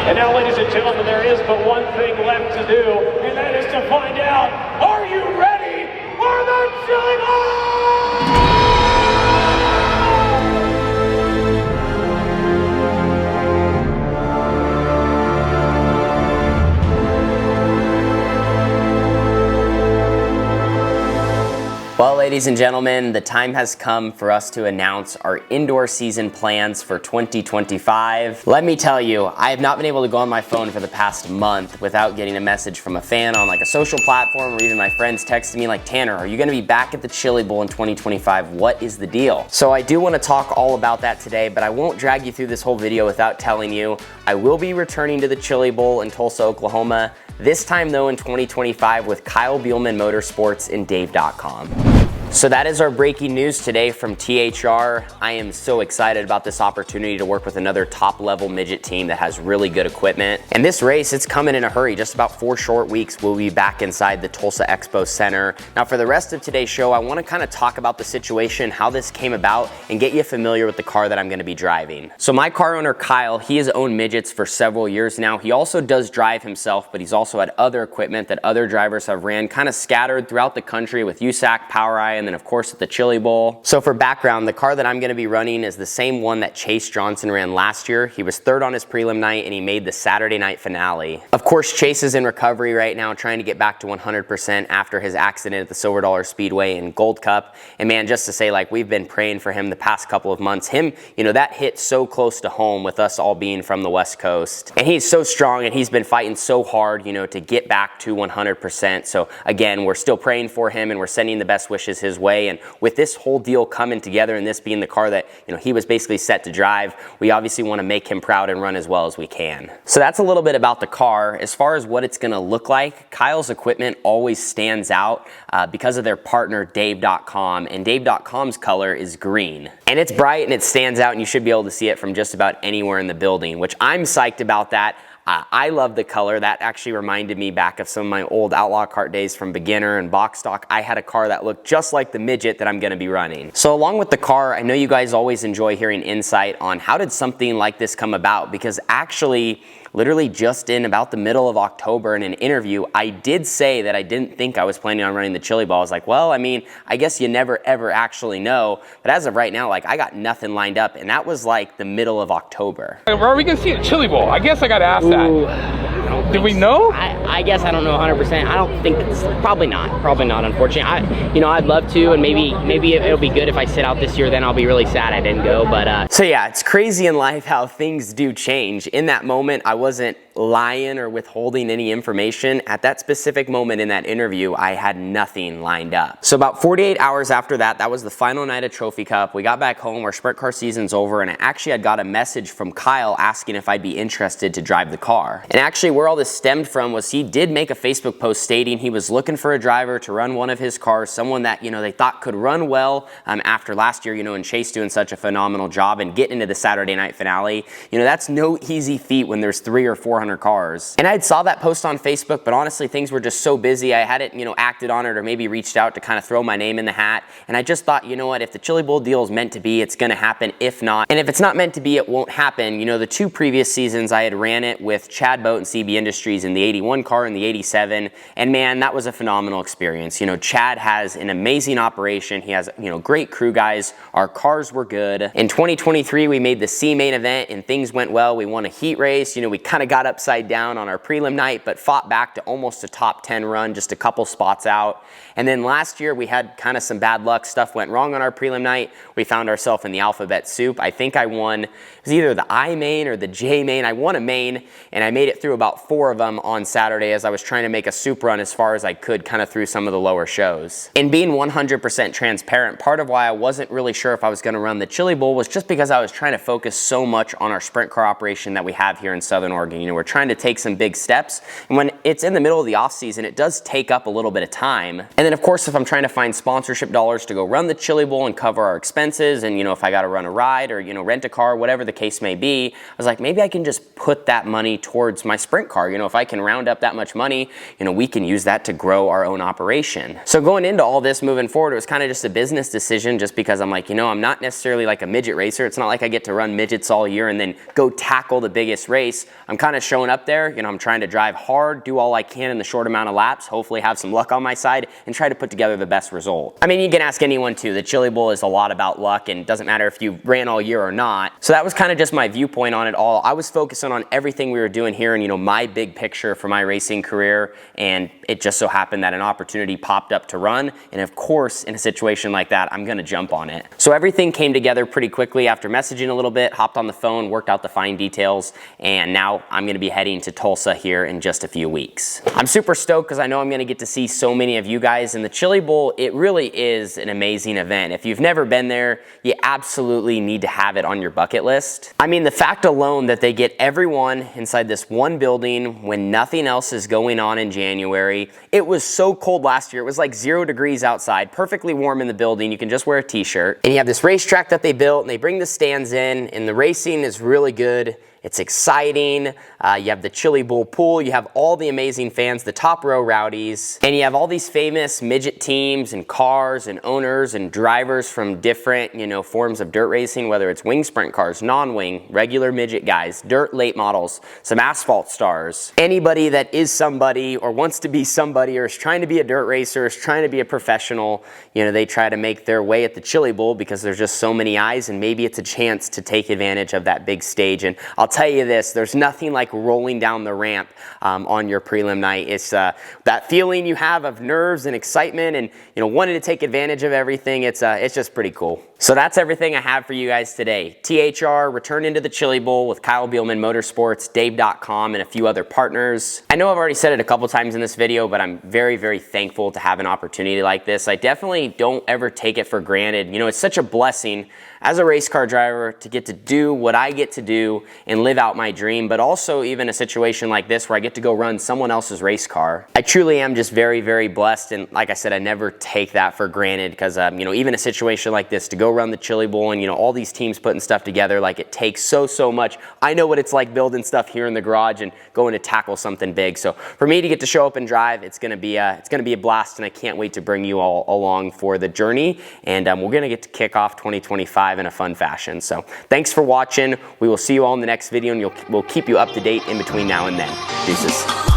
And now, ladies and gentlemen, there is but one thing left to do, and that is to find out, are you ready for the Chili Bowl? Well, ladies and gentlemen, the time has come for us to announce our indoor season plans for 2025. Let me tell you, I have not been able to go on my phone for the past month without getting a message from a fan on like a social platform, or even my friends texting me like, Tanner, are you gonna be back at the Chili Bowl in 2025? What is the deal? So I do wanna talk all about that today, but I won't drag you through this whole video without telling you I will be returning to the Chili Bowl in Tulsa, Oklahoma. This time though in 2025 with Kyle Bielman Motorsports and Dave.com. So that is our breaking news today from THR. I am so excited about this opportunity to work with another top level midget team that has really good equipment. And this race, it's coming in a hurry. Just about 4 short weeks, we'll be back inside the Tulsa Expo Center. Now for the rest of today's show, I wanna kind of talk about the situation, how this came about, and get you familiar with the car that I'm gonna be driving. So my car owner, Kyle, he has owned midgets for several years now. He also does drive himself, but he's also had other equipment that other drivers have ran kind of scattered throughout the country with USAC, PowerEye, and then of course at the Chili Bowl. So for background, the car that I'm gonna be running is the same one that Chase Johnson ran last year. He was third on his prelim night and he made the Saturday night finale. Of course, Chase is in recovery right now, trying to get back to 100% after his accident at the Silver Dollar Speedway and Gold Cup. And man, just to say, like, we've been praying for him the past couple of months. Him, you know, that hit so close to home with us all being from the West Coast. And he's so strong and he's been fighting so hard, you know, to get back to 100%. So again, we're still praying for him and we're sending the best wishes his way. And with this whole deal coming together and this being the car that, you know, he was basically set to drive, we obviously want to make him proud and run as well as we can. So that's a little bit about the car. As far as what it's going to look like, Kyle's equipment always stands out because of their partner Dave.com, and Dave.com's color is green. And it's bright and it stands out and you should be able to see it from just about anywhere in the building, which I'm psyched about that. I love the color. That actually reminded me back of some of my old Outlaw Kart days from beginner and box stock. I had a car that looked just like the midget that I'm gonna be running. So along with the car, I know you guys always enjoy hearing insight on how did something like this come about, because actually, literally just in about the middle of October in an interview, I did say that I didn't think I was planning on running the Chili Bowl. I was like, well, I mean, I guess you never ever actually know. But as of right now, like, I got nothing lined up, and that was like the middle of October. Where are we gonna see a Chili Bowl? I guess I gotta ask that. Do we know? I guess I don't know 100%. I don't think it's probably not, unfortunately. You know, I'd love to, and maybe it'll be good if I sit out this year. Then I'll be really sad I didn't go. But so yeah, it's crazy in life how things do change. In that moment, I wasn't lying or withholding any information. At that specific moment in that interview, I had nothing lined up. So about 48 hours after that, that was the final night of Trophy Cup. We got back home, our sprint car season's over, and I actually had got a message from Kyle asking if I'd be interested to drive the car. And actually where all this stemmed from was he did make a Facebook post stating he was looking for a driver to run one of his cars, someone that, you know, they thought could run well after last year, you know, and Chase doing such a phenomenal job and getting into the Saturday night finale. You know, that's no easy feat when there's 300 or 400 cars. And I saw that post on Facebook, but honestly, things were just so busy. I hadn't, you know, acted on it or maybe reached out to kind of throw my name in the hat. And I just thought, you know what, if the Chili Bowl deal is meant to be, it's gonna happen. If not, and if it's not meant to be, it won't happen. You know, the 2 previous seasons I had ran it with Chad Boat and CB Industries in the 81 car and the 87. And man, that was a phenomenal experience. You know, Chad has an amazing operation. He has, you know, great crew guys. Our cars were good. In 2023, we made the C main event and things went well. We won a heat race. You know, we kind of got upside down on our prelim night, but fought back to almost a top 10 run, just a couple spots out. And then last year we had kind of some bad luck. Stuff went wrong on our prelim night. We found ourselves in the alphabet soup. I think I won, it was either the I main or the J main. I won a main and I made it through about 4 of them on Saturday as I was trying to make a soup run as far as I could, kind of through some of the lower shows. And being 100% transparent, part of why I wasn't really sure if I was going to run the Chili Bowl was just because I was trying to focus so much on our sprint car operation that we have here in Southern Oregon. You know, we're trying to take some big steps, and when it's in the middle of the off season, it does take up a little bit of time. And then of course, if I'm trying to find sponsorship dollars to go run the Chili Bowl and cover our expenses, and you know, if I got to run a ride or, you know, rent a car, whatever the case may be, I was like, maybe I can just put that money towards my sprint car. You know, if I can round up that that much money, you know, we can use that to grow our own operation. So going into all this moving forward, it was kind of just a business decision, just because I'm like, you know, I'm not necessarily like a midget racer. It's not like I get to run midgets all year and then go tackle the biggest race. I'm kind of showing up there, you know, I'm trying to drive hard, do all I can in the short amount of laps, hopefully have some luck on my side, and try to put together the best result. I mean, you can ask anyone too. The Chili Bowl is a lot about luck, and it doesn't matter if you ran all year or not. So that was kind of just my viewpoint on it all. I was focusing on everything we were doing here and, you know, my big picture for my racing career, and it just so happened that an opportunity popped up to run, and of course, in a situation like that, I'm gonna jump on it. So everything came together pretty quickly after messaging a little bit, hopped on the phone, worked out the fine details, and now I'm gonna be heading to Tulsa here in just a few weeks. I'm super stoked because I know I'm gonna get to see so many of you guys, and the Chili Bowl, it really is an amazing event. If you've never been there, you absolutely need to have it on your bucket list. I mean, the fact alone that they get everyone inside this one building when nothing else is going on in January. It was so cold last year. It was like 0 degrees outside, perfectly warm in the building. You can just wear a t-shirt. And you have this racetrack that they built, and they bring the stands in, and the racing is really good. It's exciting. You have the Chili Bowl pool. You have all the amazing fans, the top row rowdies, and you have all these famous midget teams and cars and owners and drivers from different, you know, forms of dirt racing, whether it's wing sprint cars, non-wing, regular midget guys, dirt late models, some asphalt stars. Anybody that is somebody or wants to be somebody or is trying to be a dirt racer, is trying to be a professional, you know, they try to make their way at the Chili Bowl because there's just so many eyes, and maybe it's a chance to take advantage of that big stage. And I'll tell you this, there's nothing like rolling down the ramp on your prelim night. It's that feeling you have of nerves and excitement and, you know, wanting to take advantage of everything. It's just pretty cool. So that's everything I have for you guys today. THR, return into the Chili Bowl with Kyle Bielman Motorsports, Dave.com, and a few other partners. I know I've already said it a couple times in this video, but I'm very, very thankful to have an opportunity like this. I definitely don't ever take it for granted. You know, it's such a blessing as a race car driver to get to do what I get to do and live out my dream, but also even a situation like this where I get to go run someone else's race car. I truly am just very, very blessed, and like I said, I never take that for granted because, you know, even a situation like this, to go run the Chili Bowl and, you know, all these teams putting stuff together, like it takes so much. I know what it's like building stuff here in the garage and going to tackle something big. So for me to get to show up and drive, it's gonna be a blast, and I can't wait to bring you all along for the journey, and we're gonna get to kick off 2025 in a fun fashion. So thanks for watching. We will see you all in the next video, and we'll keep you up to date in between now and then. Deuces.